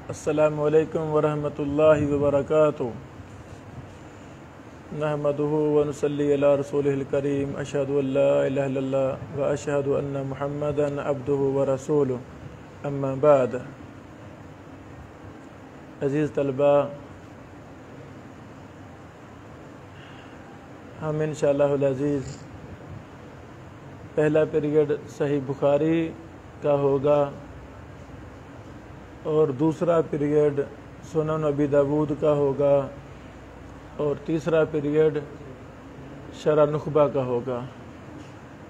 السلام علیکم ورحمۃ اللہ وبرکاتہ نحمدہ ونصلی علی رسولہ الکریم اشہد ان لا الہ الا اللہ واشہد ان محمدا عبدہ ورسولہ اما بعد۔ عزیز طلبہ، ہم انشاءاللہ العزیز پہلا پیریڈ صحیح بخاری کا ہوگا اور دوسرا پیریڈ سنن ابی داود کا ہوگا اور تیسرا پیریڈ شرح نخبہ کا ہوگا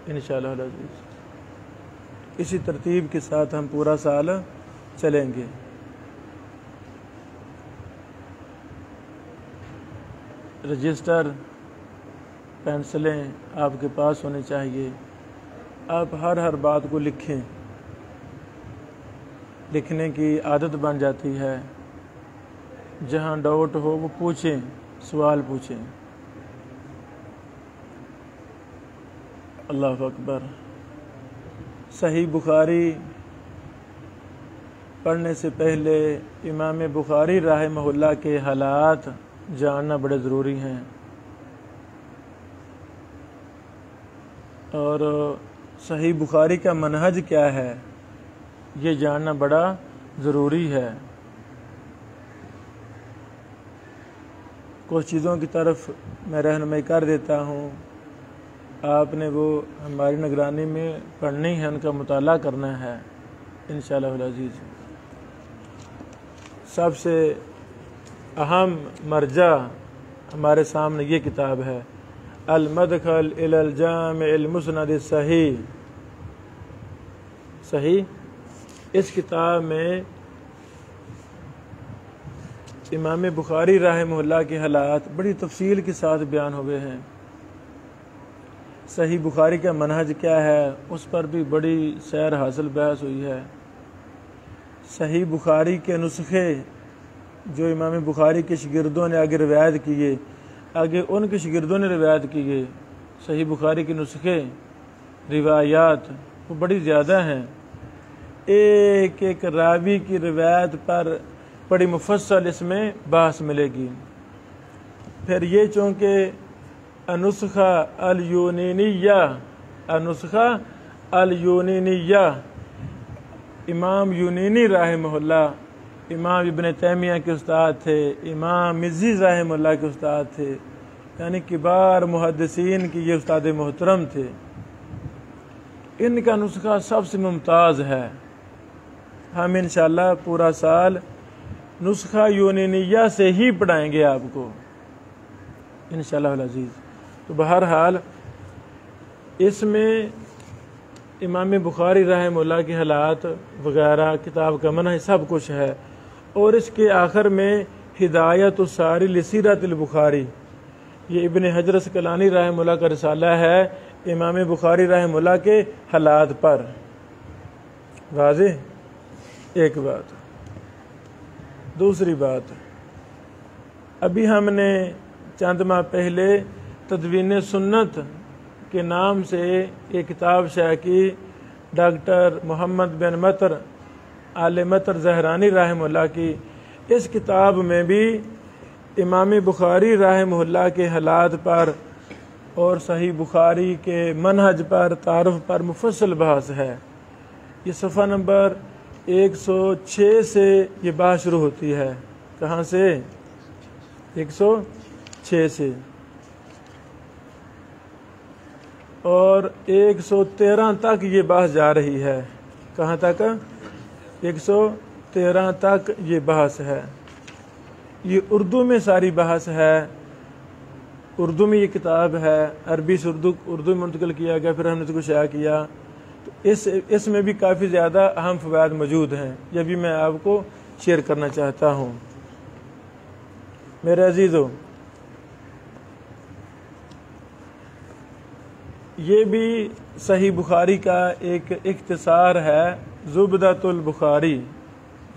انشاءاللہ العزیز۔ اسی ترتیب کے ساتھ ہم پورا سال چلیں گے۔ رجسٹر، پینسلیں آپ کے پاس ہونی چاہیے۔ آپ ہر بات کو لکھیں، لکھنے کی عادت بن جاتی ہے۔ جہاں ڈاؤٹ ہو وہ پوچھیں، سوال پوچھیں۔ اللہ اکبر۔ صحیح بخاری پڑھنے سے پہلے امام بخاری رحمہ اللہ کے حالات جاننا بڑے ضروری ہیں، اور صحیح بخاری کا منہج کیا ہے یہ جاننا بڑا ضروری ہے۔ کچھ چیزوں کی طرف میں رہنمائی کر دیتا ہوں، آپ نے وہ ہماری نگرانی میں پڑھنی ہے، ان کا مطالعہ کرنا ہے انشاءاللہ العزیز۔ سب سے اہم مرجع ہمارے سامنے یہ کتاب ہے، المدخل الی الجامع المسند الصحیح۔ صحیح، اس کتاب میں امام بخاری رحمہ اللہ کے حالات بڑی تفصیل کے ساتھ بیان ہوئے ہیں۔ صحیح بخاری کا منہج کیا ہے اس پر بھی بڑی سیر حاصل بحث ہوئی ہے۔ صحیح بخاری کے نسخے جو امام بخاری کے شاگردوں نے آگے روایت کیے، آگے ان کے شاگردوں نے روایت کیے، صحیح بخاری کے نسخے، روایات وہ بڑی زیادہ ہیں۔ ایک ایک راوی کی روایت پر بڑی مفصل اس میں بحث ملے گی۔ پھر یہ چونکہ النسخہ الیونینیہ امام یونینی رحمہ اللہ، امام ابن تیمیہ کے استاد تھے، امام مزی رحمہ اللہ کے استاد تھے، یعنی کبار محدثین کی یہ استاد محترم تھے۔ ان کا نسخہ سب سے ممتاز ہے۔ ہم انشاءاللہ پورا سال نسخہ یونینیہ سے ہی پڑھائیں گے آپ کو انشاءاللہ العزیز۔ تو بہرحال اس میں امام بخاری رحمہ اللہ کے حالات وغیرہ، کتاب کا منہج سب کچھ ہے، اور اس کے آخر میں ہدایت الساری لسیرت البخاری، یہ ابن حجر اسقلانی رحمہ اللہ کا رسالہ ہے امام بخاری رحمہ اللہ کے حالات پر۔ واضح ایک بات۔ دوسری بات، ابھی ہم نے چند ماہ پہلے تدوین سنت کے نام سے ایک کتاب شائع کی، ڈاکٹر محمد بن مطر آل مطر زہرانی رحمہ اللہ کی۔ اس کتاب میں بھی امام بخاری رحمہ اللہ کے حالات پر اور صحیح بخاری کے منہج پر، تعارف پر مفصل بحث ہے۔ یہ صفحہ نمبر 106 سے یہ بحث شروع ہوتی ہے۔ کہاں سے؟ 106 سے، اور 113 تک یہ بحث جا رہی ہے۔ کہاں تک؟ 113 تک یہ بحث ہے۔ یہ اردو میں ساری بحث ہے، اردو میں یہ کتاب ہے، عربی سے اردو میں منتقل کیا گیا، پھر ہم نے اس کو شائع کیا۔ تو اس میں بھی کافی زیادہ اہم فوائد موجود ہیں، یہ بھی میں آپ کو شیئر کرنا چاہتا ہوں۔ میرے عزیزو، یہ بھی صحیح بخاری کا ایک اختصار ہے، زبدۃ البخاری۔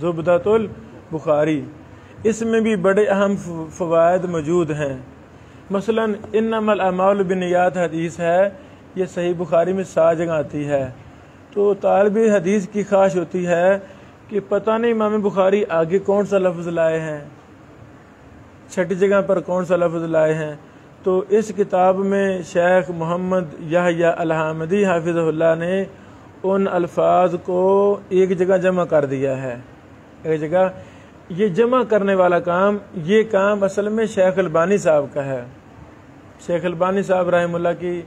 زبدۃ البخاری، اس میں بھی بڑے اہم فوائد موجود ہیں۔ مثلا انما الاعمال بالنیات حدیث ہے، یہ صحیح بخاری میں 7 جگہ آتی ہے۔ تو طالب حدیث کی خواہش ہوتی ہے کہ پتہ نہیں امام بخاری آگے کون سا لفظ لائے ہیں، چھٹی جگہ پر کون سا لفظ لائے ہیں۔ تو اس کتاب میں شیخ محمد یحییٰ الحامدی حافظہ اللہ نے ان الفاظ کو ایک جگہ جمع کر دیا ہے، ایک جگہ۔ یہ جمع کرنے والا کام، یہ کام اصل میں شیخ البانی صاحب کا ہے۔ شیخ البانی صاحب رحمہ اللہ کی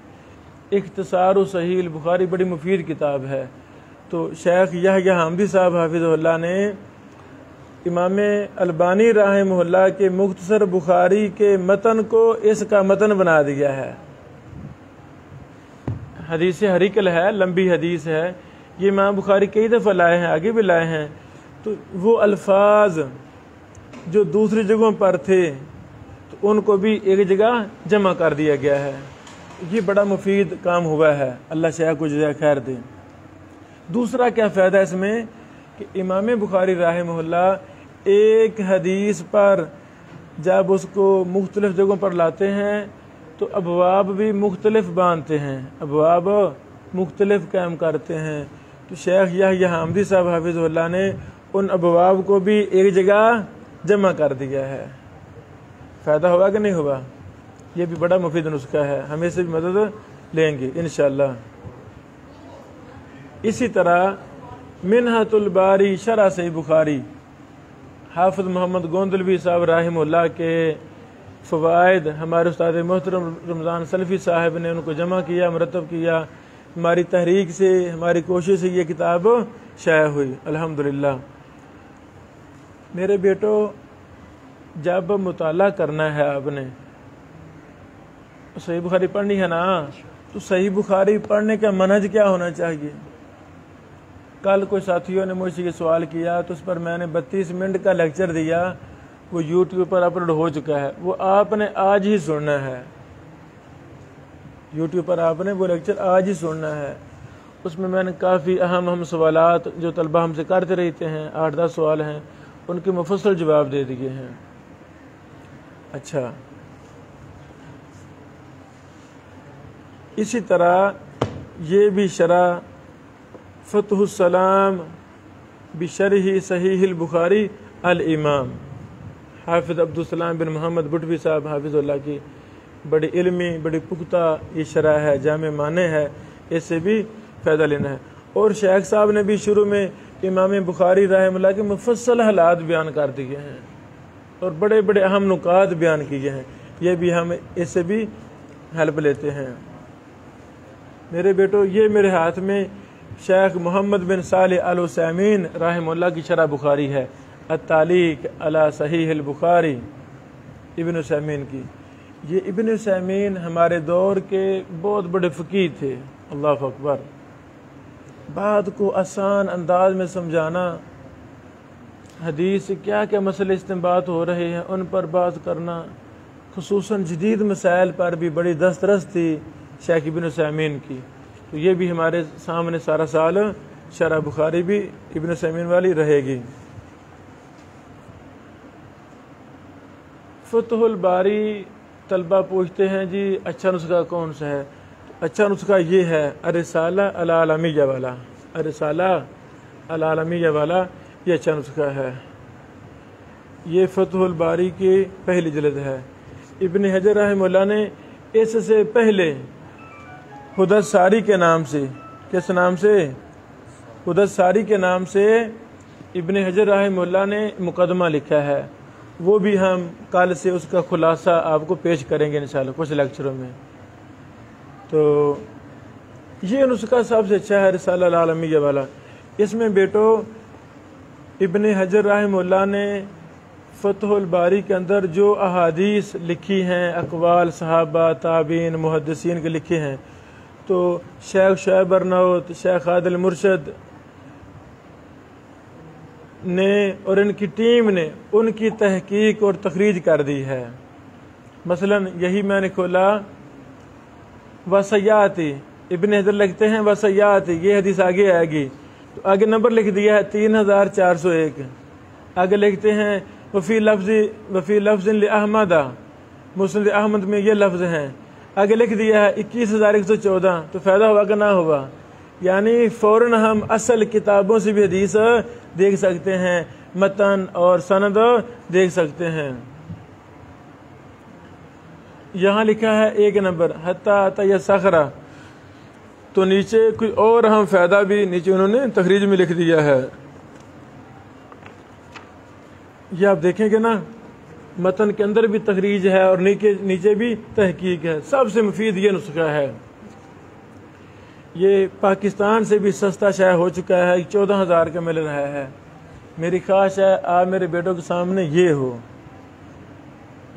اختصار صحیح البخاری بڑی مفید کتاب ہے۔ تو شیخ یحییٰ حامدی صاحب حافظہ اللہ نے امام البانی رحمہ اللہ کے مختصر بخاری کے متن کو اس کا متن بنا دیا ہے۔ حدیث ہریکل ہے، لمبی حدیث ہے، یہ امام بخاری کئی دفعہ لائے ہیں، آگے بھی لائے ہیں۔ تو وہ الفاظ جو دوسری جگہوں پر تھے تو ان کو بھی ایک جگہ جمع کر دیا گیا ہے۔ یہ بڑا مفید کام ہوا ہے، اللہ شیخ کو جزائے خیر دے۔ دوسرا کیا فائدہ اس میں کہ امام بخاری رحمہ اللہ ایک حدیث پر جب اس کو مختلف جگہوں پر لاتے ہیں تو ابواب بھی مختلف باندھتے ہیں، ابواب مختلف قائم کرتے ہیں۔ تو شیخ یحییٰ حامدی صاحب حافظہ اللہ نے ان ابواب کو بھی ایک جگہ جمع کر دیا ہے۔ فائدہ ہوا کہ نہیں ہوا؟ یہ بھی بڑا مفید نسخہ ہے، ہمیں سے بھی مدد لیں گے انشاءاللہ۔ اسی طرح منہۃ الباری شرح صحیح بخاری، حافظ محمد گوندلوی صاحب رحمہ اللہ کے فوائد ہمارے استاد محترم رمضان سلفی صاحب نے ان کو جمع کیا، مرتب کیا۔ ہماری تحریک سے، ہماری کوشش سے یہ کتاب شائع ہوئی الحمدللہ۔ میرے بیٹو، جب مطالعہ کرنا ہے آپ نے، صحیح بخاری پڑھنی ہے نا، تو صحیح بخاری پڑھنے کا منہج کیا ہونا چاہیے؟ کل کوئی ساتھیوں نے مجھ سے یہ سوال کیا تو اس پر میں نے 32 منٹ کا لیکچر دیا، وہ یوٹیوب پر اپلوڈ ہو چکا ہے، وہ آپ نے آج ہی سننا ہے۔ یوٹیوب پر آپ نے وہ لیکچر آج ہی سننا ہے۔ اس میں میں نے کافی اہم سوالات جو طلبہ ہم سے کرتے رہتے ہیں، 8-10 سوال ہیں، ان کے مفصل جواب دے دیے ہیں۔ اچھا، اسی طرح یہ بھی شرح فتح السلام بشرح صحیح البخاری الامام حافظ عبدالسلام بن محمد بٹوی صاحب حافظ اللہ کی بڑی علمی، بڑی پختہ یہ شرح ہے، جامع معنی ہے، اس سے بھی فائدہ لینا ہے۔ اور شیخ صاحب نے بھی شروع میں امام بخاری رحمہ اللہ کے مفصل حالات بیان کر دیے ہیں اور بڑے بڑے اہم نکات بیان کیے ہیں، یہ بھی ہم اس سے بھی ہیلپ لیتے ہیں۔ میرے بیٹو، یہ میرے ہاتھ میں شیخ محمد بن صالح العثیمین رحمہ اللہ کی شرح بخاری ہے، التعلیق علی صحیح البخاری، ابن عثیمین کی۔ یہ ابن عثیمین ہمارے دور کے بہت بڑے فقیہ تھے، اللہ اکبر۔ بات کو آسان انداز میں سمجھانا، حدیث سے کیا کیا مسئلے استنباط ہو رہے ہیں ان پر بات کرنا، خصوصاً جدید مسائل پر بھی بڑی دسترس تھی شیخ ابن عثیمین کی۔ تو یہ بھی ہمارے سامنے سارا سال شرح بخاری بھی ابن عثیمین والی رہے گی۔ فتح الباری طلبہ پوچھتے ہیں جی اچھا نسخہ کون سا ہے؟ اچھا نسخہ یہ ہے الرسالہ العالمیہ والا، الرسالہ العالمیہ والا، یہ اچھا نسخہ ہے۔ یہ فتح الباری کی پہلی جلد ہے۔ ابن حجر رحمہ اللہ نے اس سے پہلے ہدی الساری کے نام سے، کس نام سے؟ ہدی الساری کے نام سے ابن حجر رحمہ اللہ نے مقدمہ لکھا ہے، وہ بھی ہم کل سے اس کا خلاصہ آپ کو پیش کریں گے انشاءاللہ کچھ لیکچروں میں۔ تو یہ نسخہ سب سے اچھا ہے رسالہ العالمیہ والا۔ اس میں بیٹو ابن حجر رحمہ اللہ نے فتح الباری کے اندر جو احادیث لکھی ہیں، اقوال صحابہ، تابعین، محدثین کے لکھے ہیں، تو شیخ شعیب ارناؤت، شیخ عادل مرشد نے اور ان کی ٹیم نے ان کی تحقیق اور تخریج کر دی ہے۔ مثلا یہی میں نے کھولا وسیاتی، ابن حجر لکھتے ہیں وسیاتی، یہ حدیث آگے آئے گی، تو آگے نمبر لکھ دیا ہے 3401۔ آگے لکھتے ہیں وفی لفظ لأحمد، مسند احمد میں یہ لفظ ہیں، آگے لکھ دیا ہے 21114۔ تو فائدہ ہوا کہ نہ ہوا؟ یعنی فوراً ہم اصل کتابوں سے بھی حدیث دیکھ سکتے ہیں، متن اور سند دیکھ سکتے ہیں۔ یہاں لکھا ہے 1 نمبر حتیٰ اتى صخرہ، تو نیچے کوئی اور اہم فائدہ بھی نیچے انہوں نے تخریج میں لکھ دیا ہے۔ یہ آپ دیکھیں گے نا، متن کے اندر بھی تخریج ہے اور نیچے بھی تحقیق ہے۔ سب سے مفید یہ نسخہ ہے، یہ پاکستان سے بھی سستا شائع ہو چکا ہے، 14,000 کا مل رہا ہے۔ میری خواہش ہے آپ میرے بیٹوں کے سامنے یہ ہو،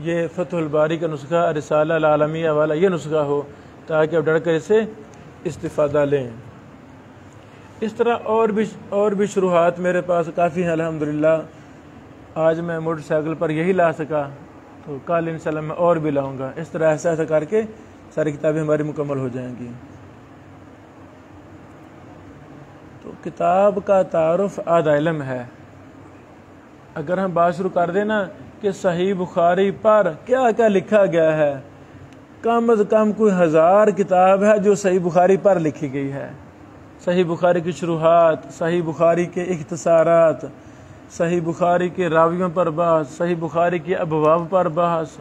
یہ فتح الباری کا نسخہ، رسالہ العالمیہ والا یہ نسخہ ہو، تاکہ آپ ڈر کر اسے استفادہ لیں۔ اس طرح اور بھی شروحات میرے پاس کافی ہیں الحمدللہ۔ آج میں موٹر سائیکل پر یہی لا سکا، تو کل انشاءاللہ میں اور بھی لاؤں گا۔ اس طرح ایسا کر کے ساری کتابیں ہماری مکمل ہو جائیں گی۔ تو کتاب کا تعارف آدھا علم ہے۔ اگر ہم بات شروع کر دیں نا کہ صحیح بخاری پر کیا کیا لکھا گیا ہے، کم از کم کوئی 1000 کتاب ہے جو صحیح بخاری پر لکھی گئی ہے۔ صحیح بخاری کی شروحات، صحیح بخاری کے اختصارات، صحیح بخاری کے راویوں پر بحث، صحیح بخاری کے ابواب پر بحث،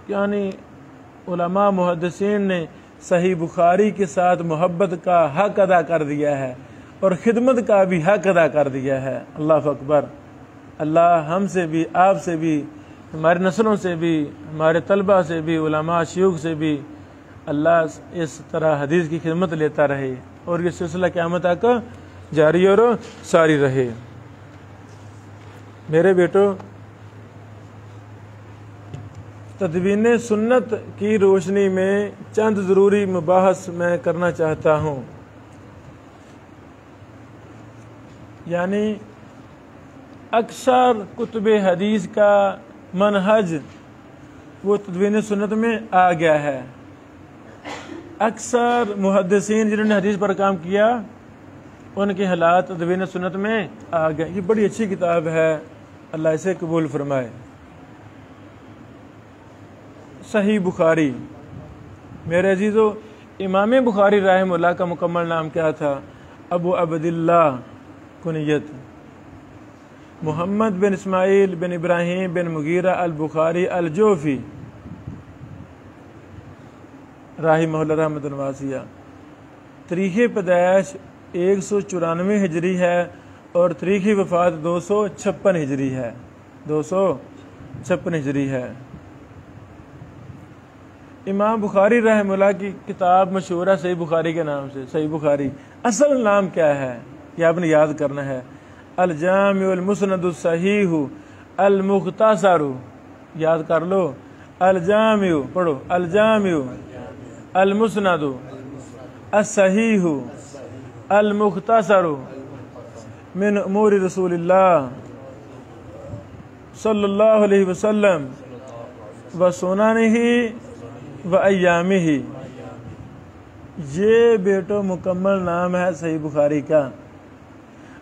یعنی علماء محدثین نے صحیح بخاری کے ساتھ محبت کا حق ادا کر دیا ہے اور خدمت کا بھی حق ادا کر دیا ہے۔ اللہ اکبر۔ اللہ ہم سے بھی، آپ سے بھی، ہماری نسلوں سے بھی، ہمارے طلبہ سے بھی، علماء شیوخ سے بھی اللہ اس طرح حدیث کی خدمت لیتا رہے اور یہ سلسلہ قیامت تک جاری اور ساری رہے۔ میرے بیٹو، تدوین سنت کی روشنی میں چند ضروری مباحث میں کرنا چاہتا ہوں۔ یعنی اکثر کتب حدیث کا منہج وہ تدوین سنت میں آ گیا ہے۔ اکثر محدثین جنہوں نے حدیث پر کام کیا ان کے حالات تدوین سنت میں آ گئے۔ یہ بڑی اچھی کتاب ہے، اللہ اسے قبول فرمائے۔ صحیح بخاری، میرے عزیزو، امام بخاری رحمہ اللہ کا مکمل نام کیا تھا؟ ابو عبداللہ، کنیت محمد بن اسماعیل بن ابراہیم بن مغیرہ البخاری الجوفی رحمہ اللہ رحمۃ واسعہ۔ تاریخ پیدائش 194 ہجری ہے اور تاریخ وفات 256 ہجری ہے۔ 256 ہجری ہے۔ امام بخاری رحمہ اللہ کی کتاب مشہور ہے صحیح بخاری کے نام سے۔ صحیح بخاری اصل نام کیا ہے یہ آپ نے یاد کرنا ہے۔ الجامع المسند الصحیح المختصر، یاد کر لو۔ الجامع پڑھو، الجامع المسند الصحیح المختصر من امور رسول اللہ صلی اللہ علیہ وسلم و سننہ و ایامہ۔ یہ بیٹو مکمل نام ہے صحیح بخاری کا،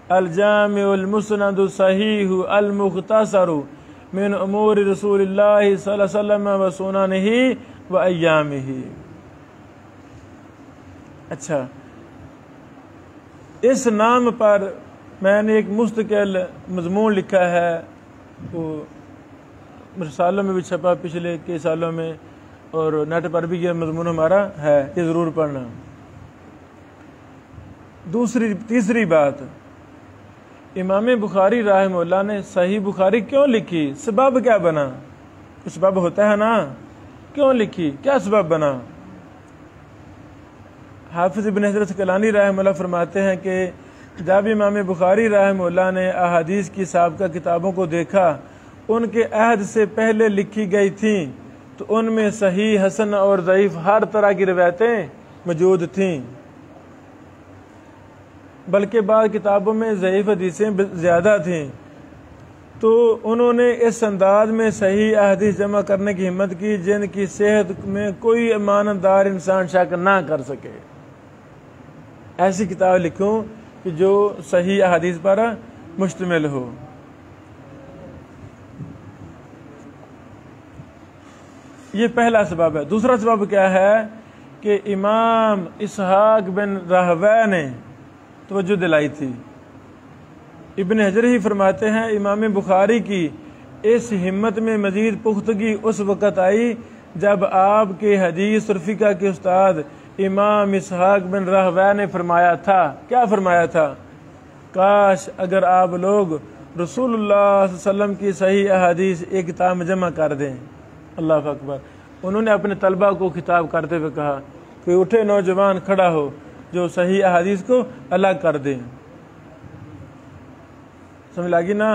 الجامع المسند الصحیح المختصر من امور رسول اللہ صلی اللہ علیہ وسلم و سننہ و ایامہ۔ اچھا، اس نام پر میں نے ایک مستقل مضمون لکھا ہے، وہ رسالوں میں بھی چھپا پچھلے کئی سالوں میں، اور نیٹ پر بھی یہ مضمون ہمارا ہے، یہ ضرور پڑھنا۔ تیسری بات، امام بخاری رحمہ اللہ نے صحیح بخاری کیوں لکھی؟ سبب کیا بنا؟ کچھ سبب ہوتا ہے نا، کیوں لکھی؟ کیا سبب بنا؟ حافظ ابن حجر عسقلانی رحمہ اللہ فرماتے ہیں کہ جب امام بخاری رحمہ اللہ نے احادیث کی سابقہ کتابوں کو دیکھا، ان کے عہد سے پہلے لکھی گئی تھیں تو ان میں صحیح، حسن اور ضعیف ہر طرح کی روایتیں موجود تھیں، بلکہ بعض کتابوں میں ضعیف حدیثیں زیادہ تھیں، تو انہوں نے اس انداز میں صحیح احادیث جمع کرنے کی ہمت کی جن کی صحت میں کوئی ایماندار انسان شک نہ کر سکے۔ ایسی کتاب لکھوں کہ جو صحیح احادیث پر مشتمل ہو۔ یہ پہلا سبب ہے۔ دوسرا سبب کیا ہے کہ امام اسحاق بن راہویہ نے توجہ دلائی تھی۔ ابن حجر ہی فرماتے ہیں امام بخاری کی اس ہمت میں مزید پختگی اس وقت آئی جب آپ کے حدیث اور فقہ کے استاد امام اسحاق بن راہویہ نے فرمایا تھا، کیا فرمایا تھا؟ کاش اگر آپ لوگ رسول اللہ صلی اللہ علیہ وسلم کی صحیح احادیث ایک کتاب میں جمع کر دیں۔ اللہ اکبر۔ انہوں نے اپنے طلبہ کو خطاب کرتے ہوئے کہا کہ اٹھے نوجوان کھڑا ہو جو صحیح احادیث کو الگ کر دیں۔ سمجھ لگی نا؟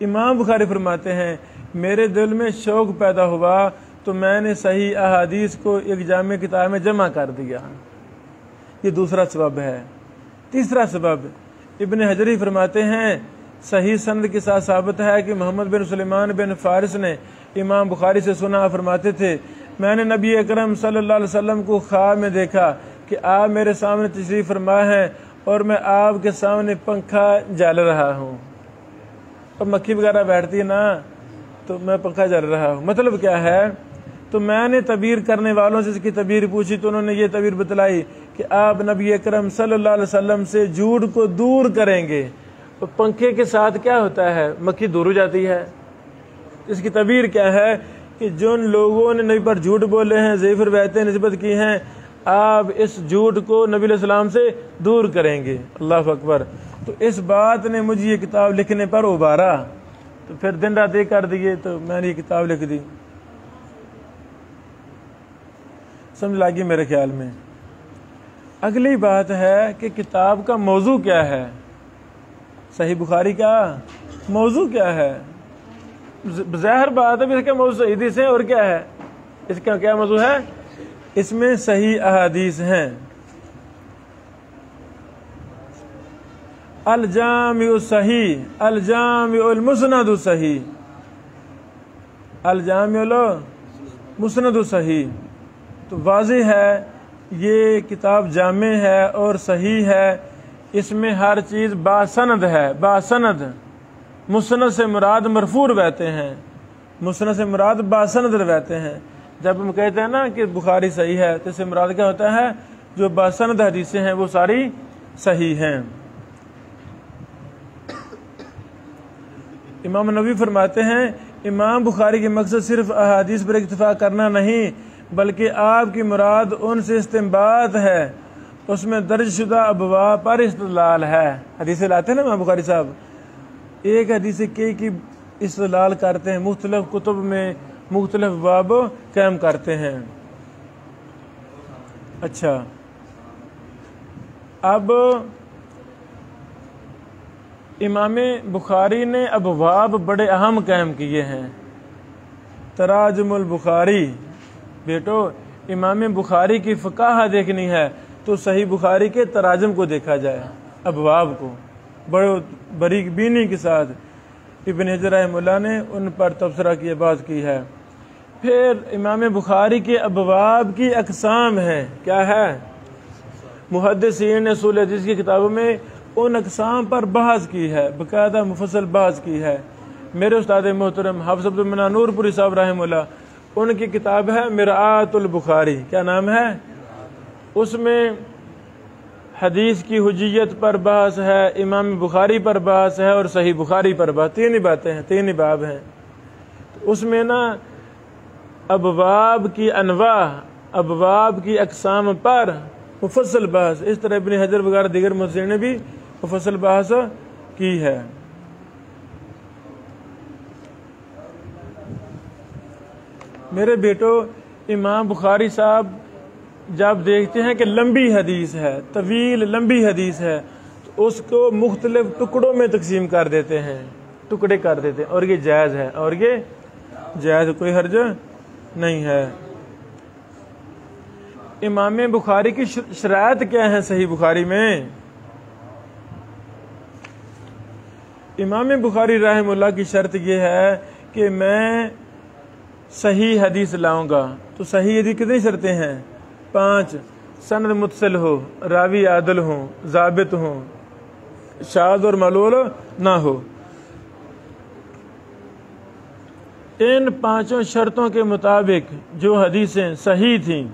امام بخاری فرماتے ہیں میرے دل میں شوق پیدا ہوا تو میں نے صحیح احادیث کو ایک جامع کتاب میں جمع کر دیا۔ یہ دوسرا سبب ہے۔ تیسرا سبب ابن حجر ہی فرماتے ہیں صحیح سند کے ساتھ ثابت ہے کہ محمد بن سلیمان بن فارس نے امام بخاری سے سنا، فرماتے تھے میں نے نبی اکرم صلی اللہ علیہ وسلم کو خواب میں دیکھا کہ آپ میرے سامنے تشریف فرما ہیں اور میں آپ کے سامنے پنکھا جل رہا ہوں۔ اب مکھی وغیرہ بیٹھتی ہے نا تو میں پنکھا جل رہا ہوں۔ مطلب کیا ہے؟ تو میں نے تعبیر کرنے والوں سے اس کی تعبیر پوچھی تو انہوں نے یہ تعبیر بتلائی کہ آپ نبی اکرم صلی اللہ علیہ وسلم سے جھوٹ کو دور کریں گے۔ تو پنکھے کے ساتھ کیا ہوتا ہے؟ مکھی دور ہو جاتی ہے۔ اس کی تعبیر کیا ہے کہ جن لوگوں نے نبی پر جھوٹ بولے ہیں، ضعیف روایتیں نسبت کی ہیں، آپ اس جھوٹ کو نبی علیہ السلام سے دور کریں گے۔ اللہ اکبر۔ تو اس بات نے مجھے یہ کتاب لکھنے پر ابھارا، تو پھر دن رات ایک کر دیے تو میں نے یہ کتاب لکھ دی۔ سمجھ لگی میرے خیال میں؟ اگلی بات ہے کہ کتاب کا موضوع کیا ہے؟ صحیح بخاری کا موضوع کیا ہے؟ ظاہر بات ہے اس کا موضوع صحیح حدیث ہے، اور کیا ہے اس کا کیا موضوع ہے؟ اس میں صحیح احادیث ہیں۔ الجامع الصحیح، الجامع المسند الصحیح، الجامع المسند الصحیح۔ تو واضح ہے یہ کتاب جامع ہے اور صحیح ہے، اس میں ہر چیز باسند ہے، باسند۔ مسند سے مراد مرفوع روایتیں ہیں، مسند سے مراد باسند روایتیں ہیں۔ جب ہم کہتے ہیں نا کہ بخاری صحیح ہے تو اس سے مراد کیا ہوتا ہے؟ جو باسند حدیثیں ہیں وہ ساری صحیح ہیں۔ امام نووی فرماتے ہیں امام بخاری کے مقصد صرف احادیث پر اکتفا کرنا نہیں بلکہ آپ کی مراد ان سے استنباط ہے، اس میں درج شدہ ابواب پر استدلال ہے۔ حدیث لاتے ہیں نا امام بخاری صاحب، ایک حدیث کی استدلال کرتے ہیں، مختلف کتب میں مختلف باب قائم کرتے ہیں۔ اچھا، اب امام بخاری نے ابواب بڑے اہم قائم کیے ہیں۔ تراجم البخاری، بیٹو امام بخاری کی فقاہت دیکھنی ہے تو صحیح بخاری کے تراجم کو دیکھا جائے، ابواب کو بڑے باریک بینی کے ساتھ۔ ابن حجر رحمہ اللہ نے ان پر تبصرہ کی بات کی ہے۔ پھر امام بخاری کے ابواب کی اقسام ہیں، کیا ہے؟ محدثین نے اصول حدیث کی کتابوں میں ان اقسام پر بحث کی ہے، باقاعدہ مفصل بحث کی ہے۔ میرے استاد محترم حافظ عبد المنان نور پوری صاحب رحمہ اللہ، ان کی کتاب ہے مرآۃ البخاری، کیا نام ہے؟ اس میں حدیث کی حجیت پر بحث ہے، امام بخاری پر بحث ہے اور صحیح بخاری پر بحث، تین ہی باتیں ہیں، تین ہی باب ہیں۔ اس میں نا ابواب کی انواع، ابواب کی اقسام پر مفصل بحث، اس طرح ابن حجر وغیرہ دیگر محدثین نے بھی مفصل بحث کی ہے۔ میرے بیٹو، امام بخاری صاحب جب دیکھتے ہیں کہ لمبی حدیث ہے، طویل لمبی حدیث ہے، تو اس کو مختلف ٹکڑوں میں تقسیم کر دیتے ہیں، ٹکڑے کر دیتے ہیں، اور یہ جائز ہے، اور یہ جائز، کوئی حرج نہیں ہے۔ امام بخاری کی شرائط کیا ہیں صحیح بخاری میں؟ امام بخاری رحمہ اللہ کی شرط یہ ہے کہ میں صحیح حدیث لاؤں گا، تو صحیح حدیث کتنی شرطیں ہیں؟ 5۔ سند متصل ہو، راوی عادل ہوں، ضابط ہوں، شاذ اور معلول نہ ہو۔ ان 5 شرطوں کے مطابق جو حدیثیں صحیح تھیں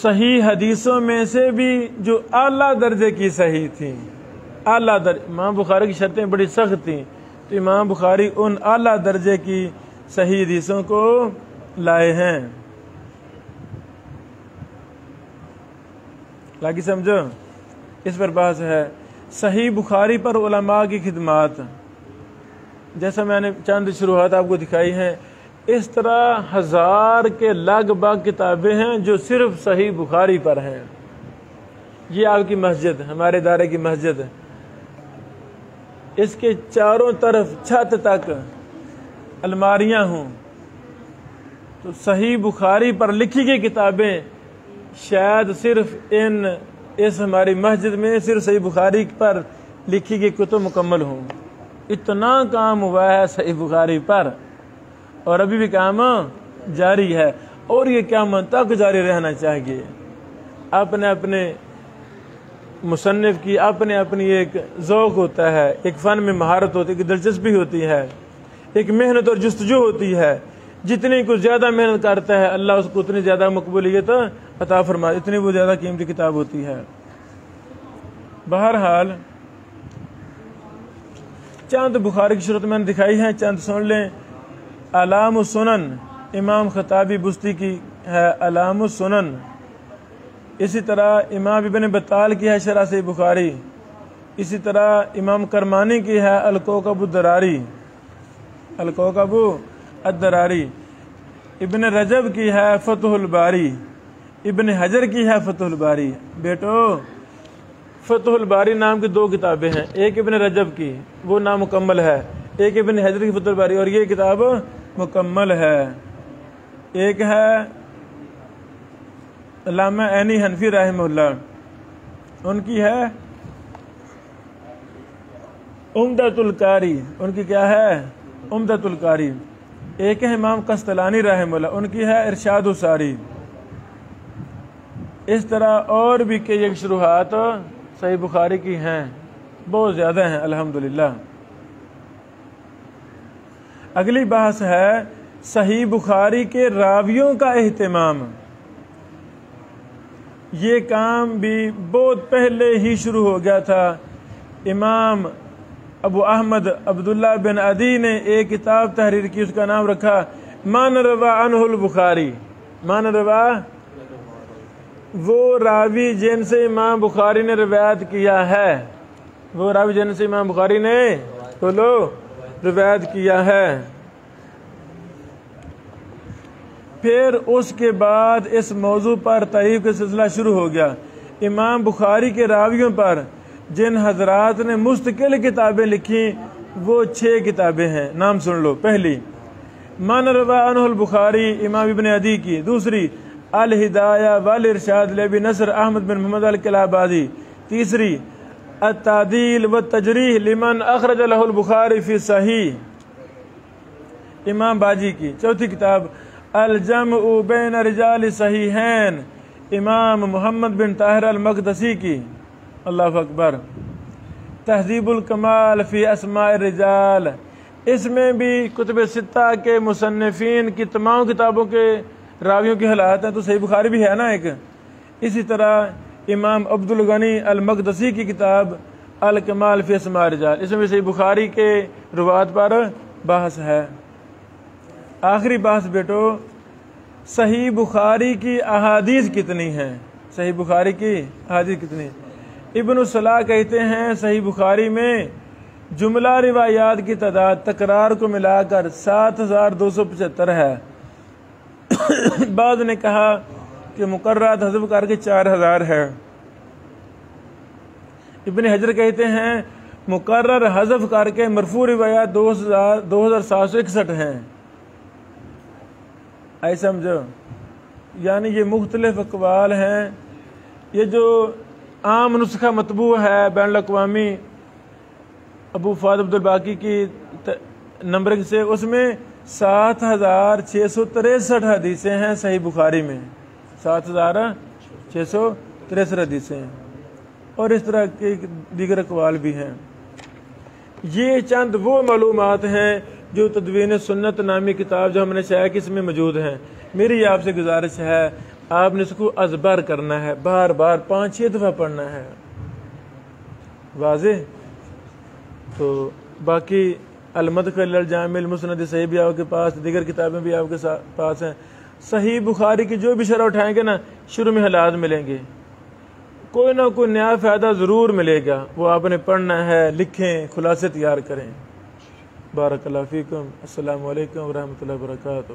صحیح حدیثوں میں سے بھی جو اعلیٰ درجے کی صحیح تھیں، اعلیٰ درجے، امام بخاری کی شرطیں بڑی سخت تھیں، تو امام بخاری ان اعلیٰ درجے کی صحیح حدیثوں کو لائے ہیں۔ لاگی سمجھو، اس پر بحث ہے۔ صحیح بخاری پر علماء کی خدمات، جیسا میں نے چند شروحات آپ کو دکھائی ہیں، اس طرح 1000 کے لگ بھگ کتابیں ہیں جو صرف صحیح بخاری پر ہیں۔ یہ آپ کی مسجد، ہمارے ادارے کی مسجد، اس کے چاروں طرف چھت تک الماریاں ہوں، تو صحیح بخاری پر لکھی گئی کتابیں شاید صرف اس ہماری مسجد میں صرف صحیح بخاری پر لکھی گئی کتب مکمل ہوں۔ اتنا کام ہوا ہے صحیح بخاری پر، اور ابھی بھی کام جاری ہے، اور یہ قیامت تک جاری رہنا چاہیے۔ اپنے اپنے مصنف کی اپنی ایک ذوق ہوتا ہے، ایک فن میں مہارت ہوتی ہے، ایک دلچسپی ہوتی ہے، ایک محنت اور جستجو ہوتی ہے۔ جتنی کچھ زیادہ محنت کرتا ہے اللہ اس کو اتنی زیادہ مقبولیت عطا فرماتا، اتنی وہ زیادہ قیمتی کتاب ہوتی ہے۔ بہرحال چند بخاری کی شروط میں نے دکھائی ہیں، چند سن لیں۔ علام السنن امام خطابی بستی کی ہے، علام السنن۔ اسی طرح امام ابن بطال کی ہے شرح صحیح بخاری، اسی طرح امام کرمانی کی ہے الکوکب الدراری، الکوکب الدراری۔ ابن رجب کی ہے فتح الباری، ابن حجر کی ہے فتح الباری۔ بیٹو فتح الباری نام کی 2 کتابیں ہیں، ایک ابن رجب کی وہ نامکمل ہے، ایک ابن حجر کی فتح الباری، اور یہ کتاب مکمل ہے۔ ایک ہے علامہ عینی حنفی رحمہ اللہ، ان کی ہے عمدۃ القاری، ان کی کیا ہے عمدۃ القاری۔ ایک ہے امام قسطلانی رحمہ اللہ، ان کی ہے ارشاد الساری۔ اس طرح اور بھی کئی ایک شروحات صحیح بخاری کی ہیں، بہت زیادہ ہیں الحمدللہ۔ اگلی بحث ہے صحیح بخاری کے راویوں کا اہتمام۔ یہ کام بھی بہت پہلے ہی شروع ہو گیا تھا۔ امام ابو احمد عبداللہ بن عدی نے ایک کتاب تحریر کی، اس کا نام رکھا من روا عنہ البخاری۔ من روا، وہ راوی جن سے امام بخاری نے روایت کیا ہے، وہ راوی جن سے امام بخاری نے بولو روایت کیا ہے۔ پھر اس کے بعد اس موضوع پر تعریف کا سلسلہ شروع ہو گیا۔ امام بخاری کے راویوں پر جن حضرات نے مستقل کتابیں لکھی وہ 6 کتابیں ہیں، نام سن لو۔ پہلی من روا عنہ البخاری امام ابن عدی کی، دوسری الہدایہ والارشاد لابی نصر احمد بن محمد الکلابادی، تیسری التعدیل والتجریح لمن اخرج لہ البخاری فی صحیح امام باجی کی، چوتھی کتاب الجمع بین رجال صحیحین امام محمد بن طاہر المقدسی کی، اللہ اکبر، تہذیب الکمال فی اسماء الرجال۔ اس میں بھی کتب 6 کے مصنفین کی تمام کتابوں کے راویوں کی حالات ہیں، تو صحیح بخاری بھی ہے نا ایک۔ اسی طرح امام عبد الغنی المقدسی کی کتاب الکمال فی اسماء الرجال، اس میں بھی صحیح بخاری کے روایات پر بحث ہے۔ آخری بحث بیٹو، صحیح بخاری کی احادیث کتنی ہیں؟ صحیح بخاری کی احادیث کتنی؟ ابن الصلاح کہتے ہیں صحیح بخاری میں جملہ روایات کی تعداد تکرار کو ملا کر 7275 ہے۔ بعض نے کہا کہ مقررات حذف کر کے 4000 ہے۔ ابن حجر کہتے ہیں مقرر حذف کر کے مرفوع روایات 2761 ہیں۔ ایسا سمجھو، یعنی یہ مختلف اقوال ہیں۔ یہ جو عام نسخہ مطبوع ہے بین الاقوامی ابو فؤاد عبد الباقی کی نمبرنگ سے، اس میں 7663 حدیثیں ہیں صحیح بخاری میں، 7663 حدیثیں ہیں، اور اس طرح کے دیگر اقوال بھی ہیں۔ یہ چند وہ معلومات ہیں جو تدوین سنت نامی کتاب جو ہم نے شائع کی اس میں موجود ہیں۔ میری آپ سے گزارش ہے آپ نے اس کو ازبر کرنا ہے، بار بار 5-6 دفعہ پڑھنا ہے، واضح؟ تو باقی المدخل الجامع المسند صحیح بھی آپ کے پاس، دیگر کتابیں بھی آپ کے پاس ہیں۔ صحیح بخاری کی جو بھی شرح اٹھائیں گے نا، شروع میں حالات ملیں گے، کوئی نہ کوئی نیا فائدہ ضرور ملے گا، وہ آپ نے پڑھنا ہے، لکھیں، خلاصے تیار کریں۔ بارک اللہ فیکم۔ السلام علیکم ورحمۃ اللہ وبرکاتہ۔